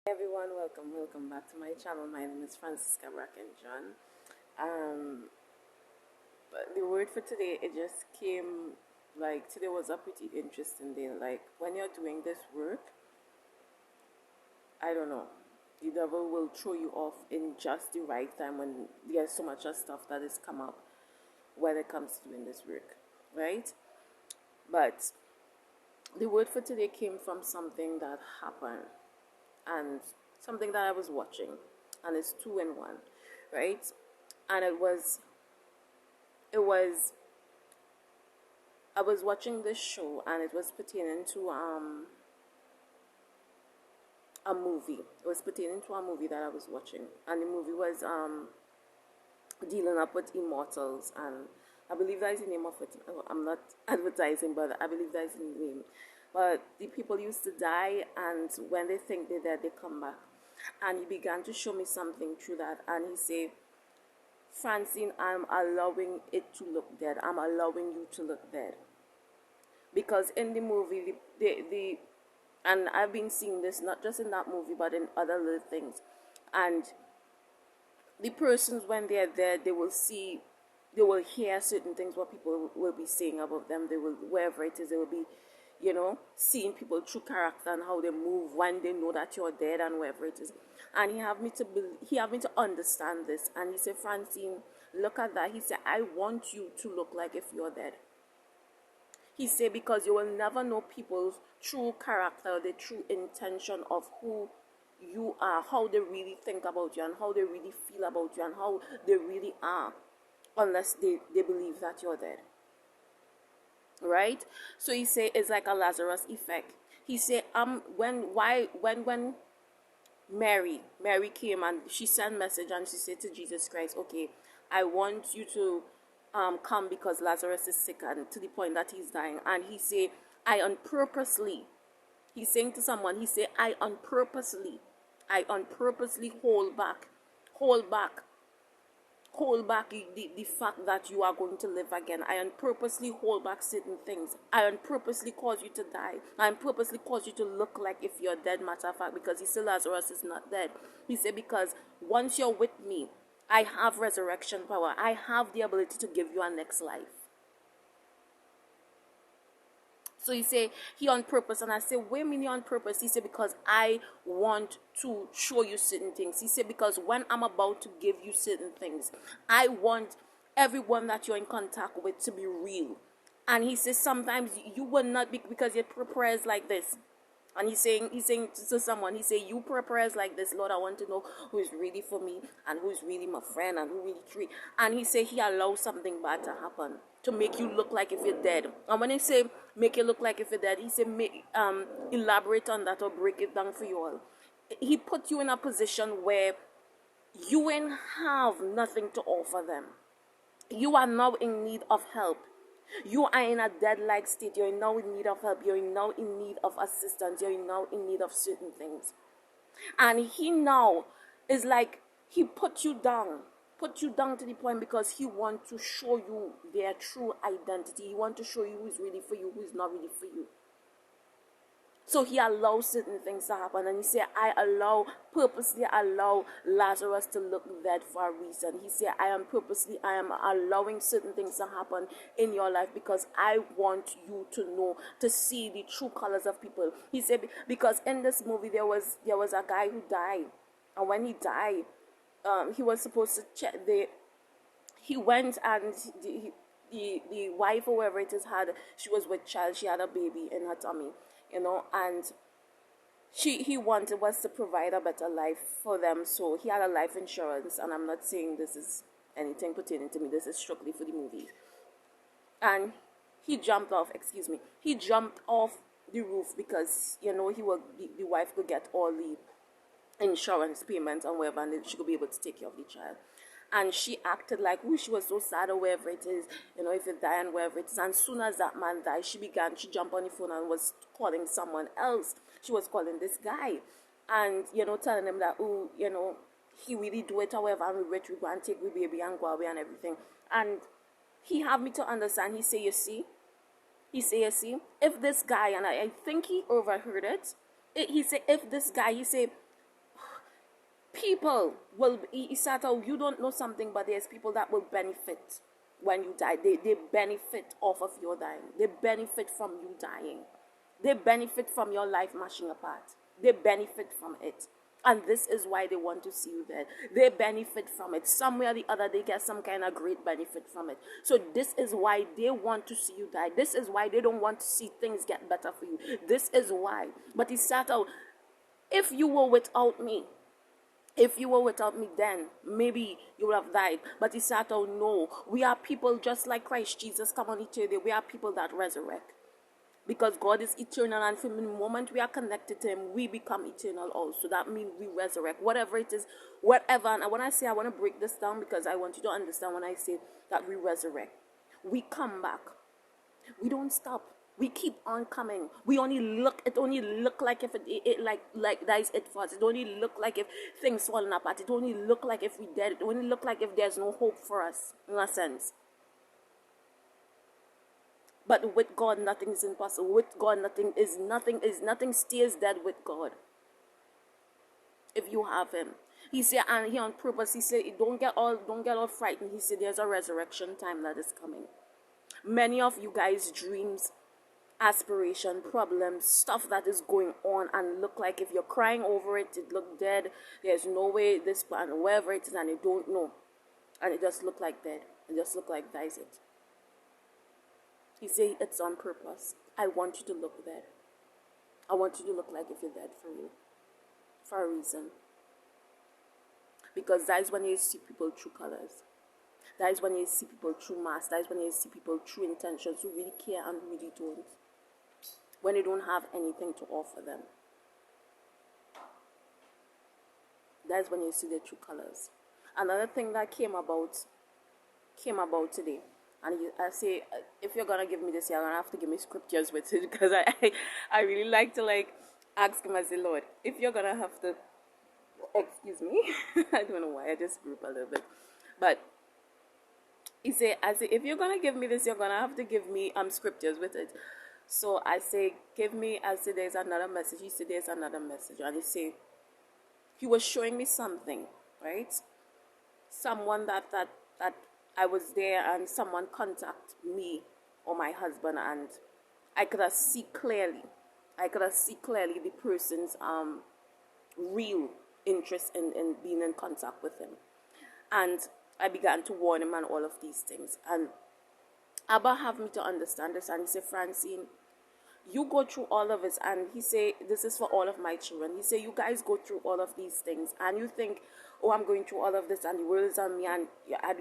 Everyone, welcome back to my channel. My name is Francisca Bracken John. But the word for today, it just came, like, today was a pretty interesting day. Like, when you're doing this work, I don't know, the devil will throw you off in just the right time when there's so much of stuff that has come up when it comes to doing this work, right? But the word for today came from something that happened and something that I was watching, and it's two in one, right? And it was I was watching this show, and it was pertaining to a movie. It was pertaining to a movie that I was watching, and the movie was dealing up with immortals, and I believe that is the name of it. I'm not advertising, but I believe that is the name. But the people used to die, and when they think they're dead, they come back. And he began to show me something through that, and he said, Francine, I'm allowing it to look dead. I'm allowing you to look dead. Because in the movie, and I've been seeing this not just in that movie, but in other little things. And the persons, when they're there, they will hear certain things what people will be saying about them. They will, wherever it is, they will be, seeing people true character and how they move when they know that you're dead and wherever it is. And he have me to understand this. And he said, Francine, look at that. He said, I want you to look like if you're dead. He said, because you will never know people's true character, the true intention of who you are, how they really think about you, and how they really feel about you, and how they really are, unless they believe that you're dead. Right? So he said it's like a Lazarus effect. He said, when Mary came and she sent message and she said to Jesus Christ, okay, I want you to come because Lazarus is sick and to the point that he's dying. And he said, he's saying to someone, he said, I unpurposely hold back the fact that you are going to live again. I purposely hold back certain things. I purposely cause you to die. I purposely cause you to look like if you're dead, matter of fact, because he said Lazarus is not dead. He said, because once you're with me, I have resurrection power. I have the ability to give you a next life. So he said he on purpose, and I said, wait a minute, on purpose? He said, because I want to show you certain things. He said, because when I'm about to give you certain things, I want everyone that you're in contact with to be real. And he says sometimes you will not be, because your prayer is like this. And he's saying to someone, he say, you pray prayers like this, Lord, I want to know who is really for me and who is really my friend and who really treat. And he say he allows something bad to happen to make you look like if you're dead. And when he say make you look like if you're dead, he say elaborate on that or break it down for you all. He put you in a position where you ain't have nothing to offer them. You are now in need of help. You are in a dead-like state. You're now in need of help. You're now in need of assistance. You're now in need of certain things. And he now is like, he put you down to the point because he wants to show you their true identity. He wants to show you who is really for you, who is not really for you. So he allows certain things to happen. And he said, purposely allow Lazarus to look dead for a reason. He said, I am allowing certain things to happen in your life because I want you to know, to see the true colors of people. He said, because in this movie, there was a guy who died. And when he died, he was supposed to check he went and the wife or whoever it is she was with child, she had a baby in her tummy. And he wanted was to provide a better life for them, so he had a life insurance. And I'm not saying this is anything pertaining to me, this is strictly for the movie. And he jumped off the roof because the wife could get all the insurance payments and whatever, and then she could be able to take care of the child. And she acted like, she was so sad or wherever it is, if it died and wherever it is. And soon as that man died, she jumped on the phone and was calling someone else. She was calling this guy and, telling him that, he really do it, however, and we go and take the baby and go away and everything. And he had me to understand. He say, you see, if this guy, and I think he overheard it, he said, if this guy, he said, people will, he said, oh, you don't know something, but there's people that will benefit when you die. They benefit off of your dying. They benefit from you dying. They benefit from your life mashing apart. They benefit from it. And this is why they want to see you dead. They benefit from it. Somewhere or the other, they get some kind of great benefit from it. So this is why they want to see you die. This is why they don't want to see things get better for you. This is why. But he said, oh, if you were without me, then maybe you would have died. But he said, oh no, we are people just like Christ Jesus. Come on, each day. We are people that resurrect. Because God is eternal, and from the moment we are connected to him, we become eternal also. That means we resurrect. Whatever it is, whatever. And when I say, I want to break this down because I want you to understand when I say that we resurrect. We come back. We don't stop. We keep on coming. We only look, it only look like if it like that is it for us. It only look like if things falling apart. It only look like if we dead. It only look like if there's no hope for us, in a sense. But with God, nothing is impossible. With God, nothing stays dead with God. If you have him. He said, and he on purpose, he said, don't get all frightened. He said, there's a resurrection time that is coming. Many of you guys' dreams, aspiration, problems, stuff that is going on and look like if you're crying over it, it look dead. There's no way this plan, wherever it is, and you don't know. And it just look like dead. It just look like that is it. He said it's on purpose. I want you to look dead. I want you to look like if you're dead for real. For a reason. Because that is when you see people true colors. That is when you see people true mask. That is when you see people true intentions who really care and really don't. When they don't have anything to offer them. That is when you see their true colors. Another thing that came about today. And I say, if you're going to give me this, you're going to have to give me scriptures with it. Because I really like to ask him, I say, Lord, if you're going to have to, excuse me. I don't know why, I just grew up a little bit. But I say, if you're going to give me this, you're going to have to give me scriptures with it. So I say, there's another message. He said, there's another message. And he was showing me something, right? Someone that I was there and someone contacted me or my husband, and I could see clearly the person's real interest in being in contact with him. And I began to warn him and all of these things. And Abba have me to understand this, and he said, Francine, you go through all of it, and he said, this is for all of my children. He said, you guys go through all of these things, and you think, oh, I'm going through all of this, and the world is on me, and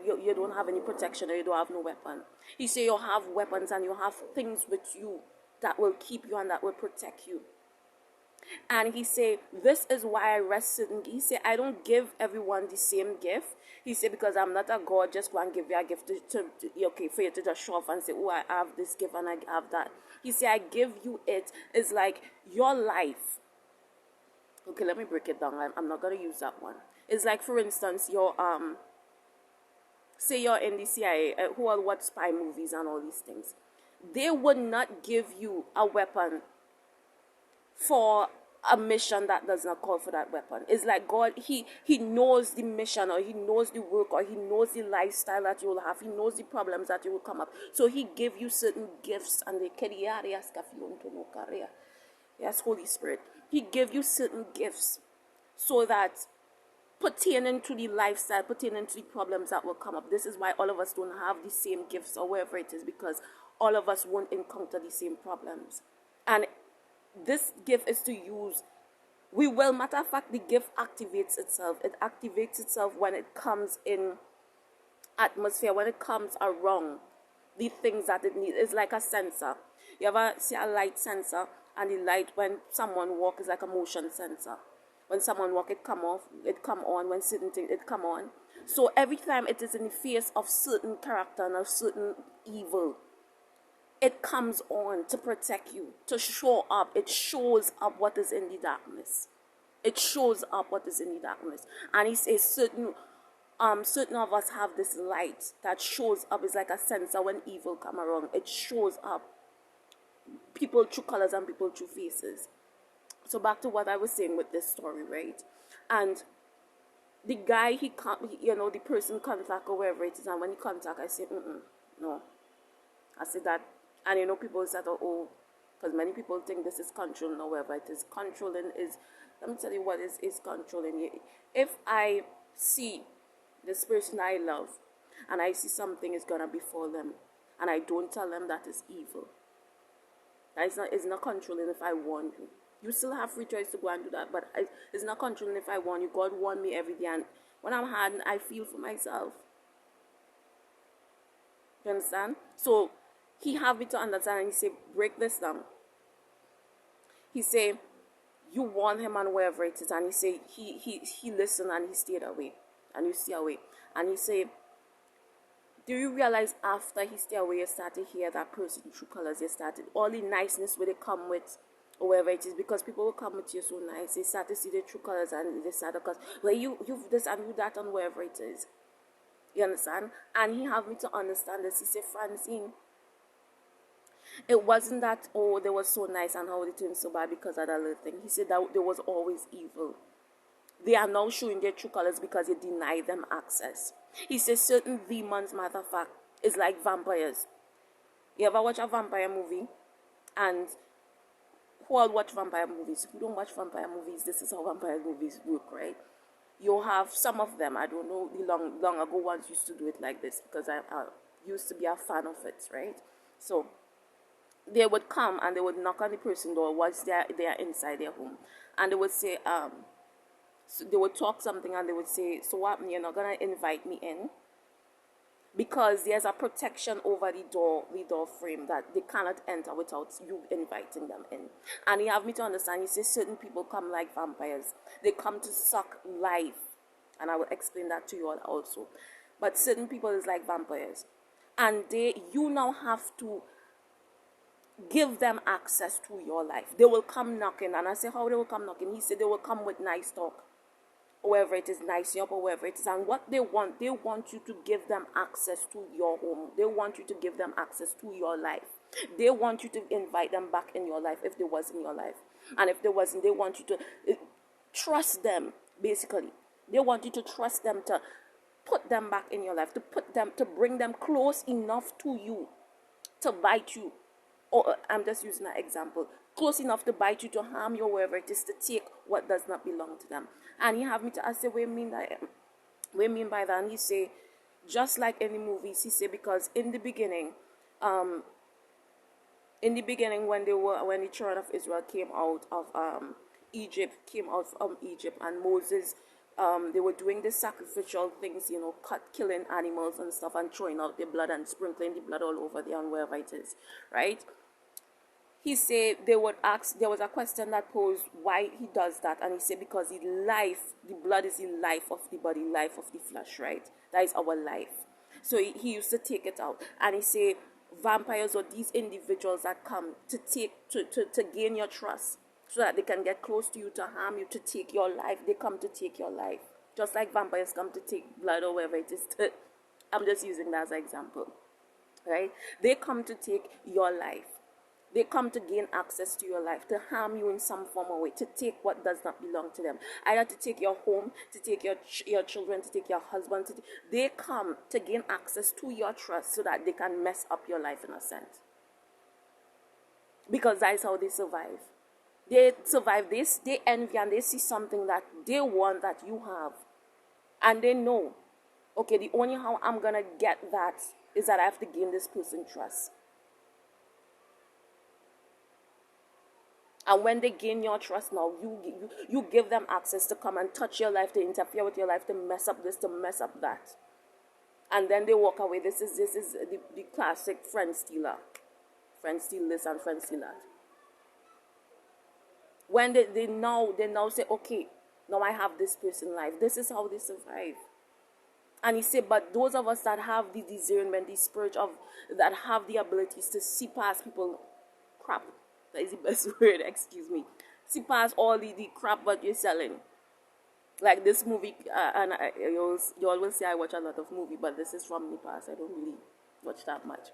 you don't have any protection, or you don't have no weapon. He said, you have weapons, and you have things with you that will keep you and that will protect you. And he said, this is why I rested. He said, I don't give everyone the same gift. He said, because I'm not a God, just go and give you a gift for you to just show off and say, oh, I have this gift and I have that. He said, I give you it. It's like your life. Okay, let me break it down. I'm not going to use that one. It's like, for instance, say you're in the CIA, who will watch spy movies and all these things. They would not give you a weapon for a mission that does not call for that weapon. It's like God, he knows the mission, or he knows the work, or he knows the lifestyle that you will have. He knows the problems that you will come up. So he give you certain gifts, and yes, Holy Spirit. He give you certain gifts so that pertaining to the lifestyle, pertaining to the problems that will come up. This is why all of us don't have the same gifts or wherever it is, because all of us won't encounter the same problems. And this gift is to use. We will, matter of fact, the gift activates itself. It activates itself when it comes in atmosphere, when it comes around the things that it needs. It's like a sensor. You ever see a light sensor? And the light, when someone walks, is like a motion sensor. When someone walk, it come off, it come on. When certain things, it come on. So every time it is in the face of certain character and of certain evil, it comes on to protect you, to show up. It shows up what is in the darkness. It shows up what is in the darkness. And he says certain of us have this light that shows up. It's like a sensor when evil come around. It shows up. People true colors and people true faces. So back to what I was saying with this story, right? And the guy, he can't, you know, the person contact or wherever it is, and when he contact, I say, no. I say that, and you know, people say, oh, because many people think this is controlling or whatever it is. Controlling is, let me tell you what is controlling. If I see this person I love, and I see something is gonna befall them, and I don't tell them that is evil, it's not controlling if I warn you. You still have free choice to go and do that, but it's not controlling if I warn you. God warned me every day, and when I'm hard, I feel for myself. You understand? So he have me to understand, and he say, break this down. He say, you warn him and wherever it is, and he say he listened and he stayed away, and you stay away. And he say, do you realize after he stay away, you start to hear that person true colors? You started all the niceness where they come with, or wherever it is, because people will come with you so nice. They start to see the true colors, and they start to cause, well, you've this and you that, and wherever it is. You understand? And he have me to understand this. He said, Francine, it wasn't that, oh, they were so nice and how they turned so bad because of that little thing. He said that there was always evil. They are now showing their true colors because you deny them access. He says certain demons, matter of fact, is like vampires. You ever watch a vampire movie? And who all watch vampire movies? Who don't watch vampire movies? This is how vampire movies work, right? You have some of them, I don't know, the long ago ones used to do it like this, because I used to be a fan of it, right? So they would come and they would knock on the person's door once they are inside their home, and they would say, so they would talk something, and they would say, so what, you're not gonna invite me in? Because there's a protection over the door frame, that they cannot enter without you inviting them in. And he have me to understand, he says certain people come like vampires. They come to suck life. And I will explain that to you all also. But certain people is like vampires. And you now have to give them access to your life. They will come knocking. And I say, how they will come knocking? He said they will come with nice talk, wherever it is, nice up, or wherever it is. And what they want you to give them access to your home. They want you to give them access to your life. They want you to invite them back in your life if they was in your life. And if they wasn't, they want you to trust them, basically. They want you to trust them, to put them back in your life, to bring them close enough to you, to bite you. Or I'm just using an example. Close enough to bite you, to harm you, wherever it is, to take what does not belong to them. And he have me to ask, what you mean by that? And he say, just like any movies, he say, because in the beginning, when the children of Israel came out of Egypt, and Moses, they were doing the sacrificial things, killing animals and stuff, and throwing out the blood and sprinkling the blood all over there and wherever it is, right? He said they would ask, there was a question that posed why he does that, and he said because the blood is the life of the body, life of the flesh, right? That is our life. So he used to take it out, and he said vampires are these individuals that come to gain your trust, so that they can get close to you, to harm you, to take your life. They come to take your life, just like vampires come to take blood or whatever it is. I'm just using that as an example, right? They come to take your life. They come to gain access to your life, to harm you in some form or way, to take what does not belong to them. Either to take your home, to take your children, to take your husband. They come to gain access to your trust so that they can mess up your life in a sense. Because that is how they survive. They survive this, they envy, and they see something that they want that you have. And they know, okay, the only how I'm going to get that is that I have to gain this person's trust. And when they gain your trust now, you give them access to come and touch your life, to interfere with your life, to mess up this, to mess up that. And then they walk away. This is the classic friend stealer. Friend steal this and friend steal that. When they now say, okay, now I have this person life. This is how they survive. And he said, but those of us that have the discernment, the spirit of, that have the abilities to see past people crap. That is the best word, excuse me. See past all the crap that you're selling. Like this movie, and you all will say I watch a lot of movies, but this is from the past. I don't really watch that much.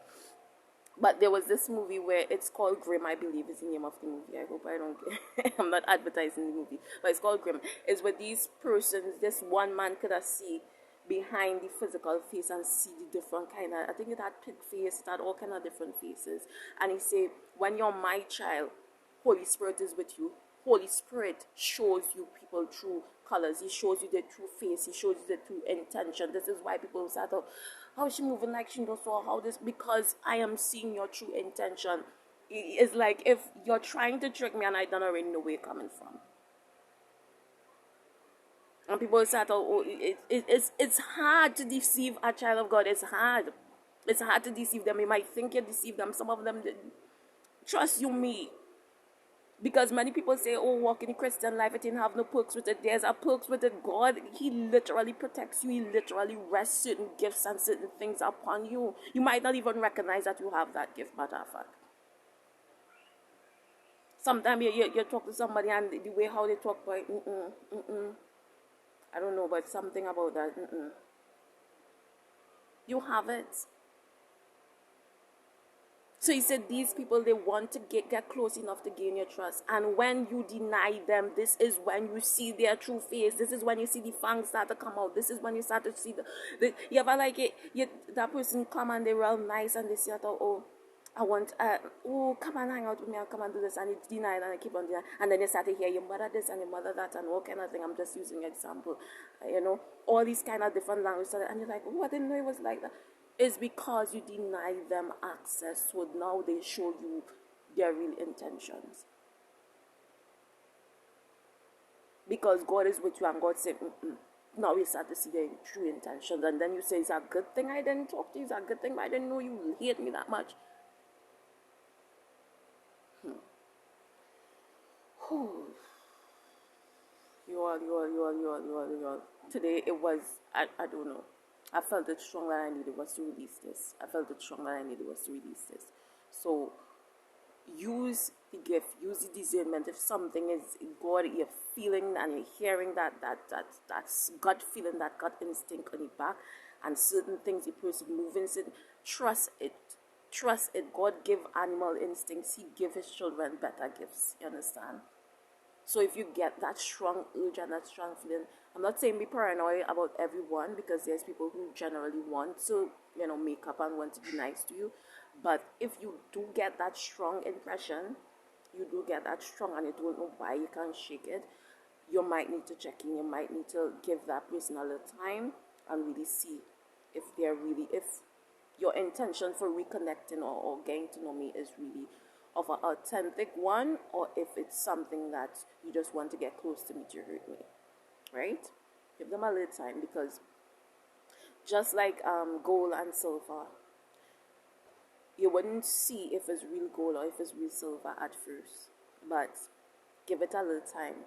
But there was this movie where it's called Grimm, I believe is the name of the movie. I hope I don't get, I'm not advertising the movie, but it's called Grimm. It's where these persons, this one man could have see behind the physical face and see the different kind of, I think it had pig face, it had all kind of different faces. And he said, when you're my child, Holy Spirit is with you. Holy Spirit shows you people true colors. He shows you the true face. He shows you the true intention. This is why people say, "Oh, how is she moving like she knows so? How this?" Because I am seeing your true intention. It's like if you're trying to trick me and I don't already know where you're coming from. And people say, "Oh, it's hard to deceive a child of God. It's hard. It's hard to deceive them. You might think you deceive them. Some of them, trust you me." Because many people say, oh, walk in the Christian life, it didn't have no perks with it. There's a perks with it. God, he literally protects you. He literally rests certain gifts and certain things upon you. You might not even recognize that you have that gift, matter of fact. Sometimes you talk to somebody and the way how they talk, boy, I don't know, but something about that, You have it. So he said these people, they want to get close enough to gain your trust. And when you deny them, this is when you see their true face. This is when you see the fangs start to come out. This is when you start to see you ever like it, that person come and they're real nice and they say, oh, I want, come and hang out with me and come and do this. And it's denied and I keep on denying. And then you start to hear your mother this and your mother that and all kind of thing. I'm just using an example. All these kind of different languages. And you're like, oh, I didn't know it was like that. Is because you deny them access, so now they show you their real intentions. Because God is with you and God said, now we start to see their true intentions. And then you say, it's a good thing I didn't talk to you, it's a good thing I didn't know you hate me that much. You all. Today it was, I don't know. I felt it strong that I needed was to release this. So use the gift, use the discernment. If something is God, you're feeling and you're hearing that's gut feeling, that gut instinct on your back, and certain things the person moving, trust it. Trust it. God give animal instincts. He give his children better gifts. You understand? So if you get that strong urge and that strong feeling, I'm not saying be paranoid about everyone, because there's people who generally want to, make up and want to be nice to you. But if you do get that strong impression, you do get that strong and you don't know why you can't shake it, you might need to check in. You might need to give that person a little time and really see if your intention for reconnecting or getting to know me is really of an authentic one, or if it's something that you just want to get close to me to hurt me, right? Give them a little time, because just like gold and silver, you wouldn't see if it's real gold or if it's real silver at first, but give it a little time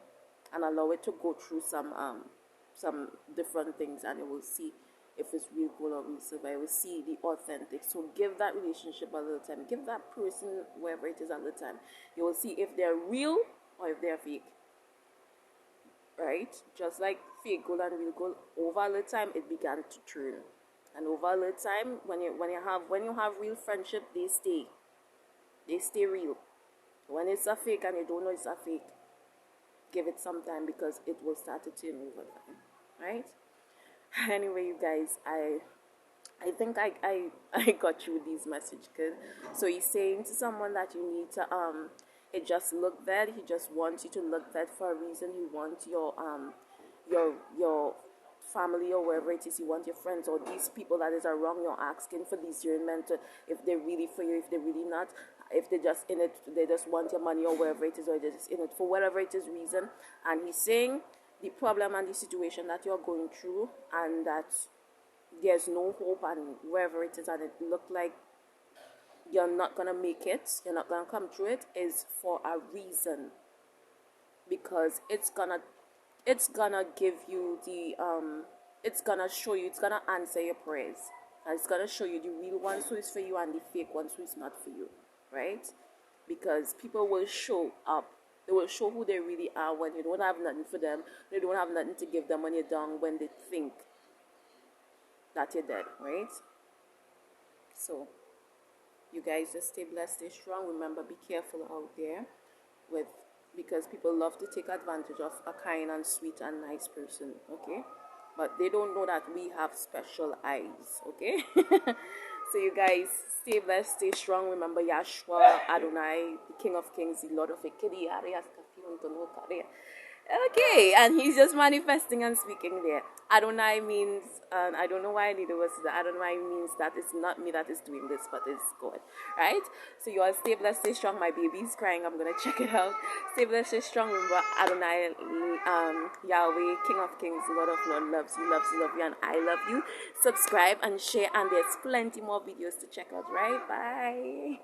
and allow it to go through some different things, and you will see if it's real gold or real silver. You will see the authentic. So give that relationship a little time. Give that person, wherever it is, a little time. You will see if they're real or if they're fake. Right? Just like fake gold and real gold, over a little time it began to turn. And over a little time, when you have real friendship, they stay real. When it's a fake and you don't know it's a fake, give it some time, because it will start to turn over time, right? Anyway, you guys, I think I got you with these message, good. So he's saying to someone that you need to it just look bad. He just wants you to look bad for a reason. He wants your family or wherever it is. You want your friends or these people that is around. You're asking for discernment, if they're really for you, if they're really not, if they're just in it, they just want your money or wherever it is, or they're just in it for whatever it is reason. And he's saying the problem and the situation that you're going through, and that there's no hope, and wherever it is, and it look like you're not gonna make it, you're not gonna come through it, is for a reason. Because it's gonna give you the it's gonna show you, it's gonna answer your prayers, and it's gonna show you the real ones who is for you and the fake ones who is not for you, right? Because people will show up. They will show who they really are when you don't have nothing for them. They don't have nothing to give them when you're down, when they think that you're dead, right? So You guys just stay blessed, stay strong. Remember, be careful out there with because people love to take advantage of a kind and sweet and nice person, okay? But they don't know that we have special eyes, okay? So you guys stay blessed, stay strong. Remember Yahshua Adonai, the King of Kings, the Lord of Ekedi. Okay, and he's just manifesting and speaking there. Adonai means, I don't know why I need the words. Adonai means that it's not me that is doing this, but it's God, right? So you all stay blessed, stay strong. My baby's crying. I'm gonna check it out. Stay blessed, stay strong. Remember, Adonai, Yahweh, King of Kings, Lord of Lords, loves you, love you, and I love you. Subscribe and share, and there's plenty more videos to check out. Right? Bye.